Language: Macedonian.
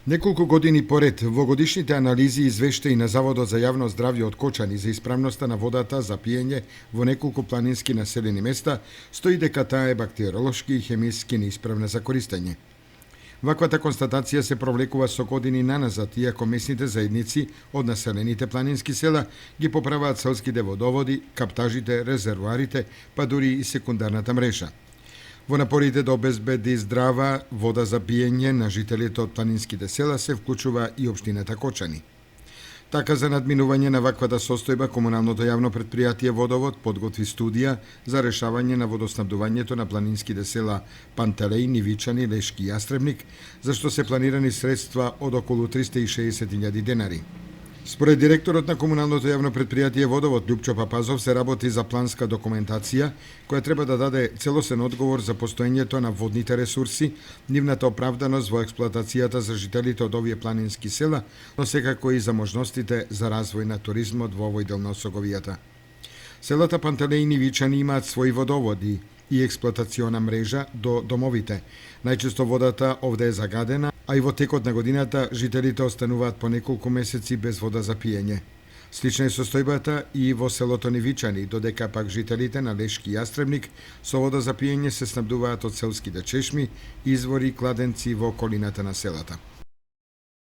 Неколку години поред во годишните анализи и извештаи на Заводот за јавно здравје од Кочани за исправноста на водата за пиење во неколку планински населени места стои дека таа е бактериолошки и хемиски неисправна за користење. Ваквата констатација се провлекува со години наназад, иако местните заедници од населените планински села ги поправаат селските водоводи, каптажите, резервоарите, па дури и секундарната мрежа. Во напорите да обезбеди здрава вода за пиење на жителите од планинските села се вклучува и општината Кочани. Така, за надминување на ваквата состојба, комуналното јавно предпријатие Водовод подготви студија за решавање на водоснабдувањето на планинските села Пантелеј, Нивичани, Лешки и Јастребник, за што се планирани средства од околу 360.000 денари. Според директорот на комуналното јавно предпријатие Водовод Љупчо Папазов се работи за планска документација која треба да даде целосен одговор за постоењето на водните ресурси, нивната оправданост во експлоатацијата за жителите од овие планински села, но секако и за можностите за развој на туризмот во овој дел на Осоговијата. Селата Пантелеј и Нивичани имаат своји водоводи и експлоатациона мрежа до домовите. Најчесто водата овде е загадена, а и во текот на годината жителите остануваат по неколку месеци без вода за пиење. Слична е состојбата и во селото Нивичани, додека пак жителите на Лешки и Јастребник со вода за пиење се снабдуваат од селските чешми, извори и кладенци во околината на селата.